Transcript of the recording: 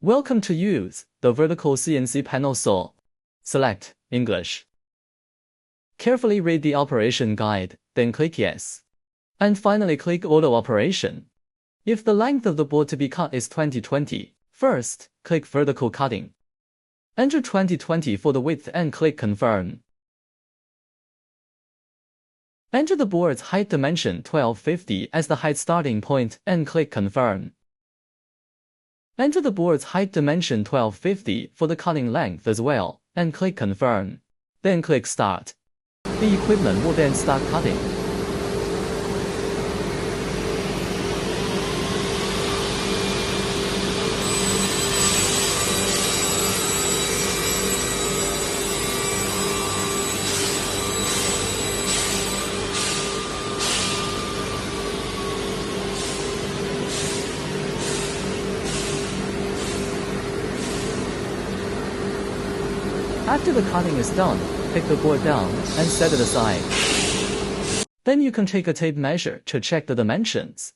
Welcome to use the vertical CNC panel saw. Select English. Carefully read the operation guide, then click Yes. And finally click Auto Operation. If the length of the board to be cut is 2020, first, click Vertical Cutting. Enter 2020 for the width and click Confirm. Enter the board's height dimension 1250 as the height starting point and click Confirm. Enter the board's height dimension 1250 for the cutting length as well, and click Confirm. Then click Start. The equipment will then start cutting. After the cutting is done, take the board down and set it aside. Then you can take a tape measure to check the dimensions.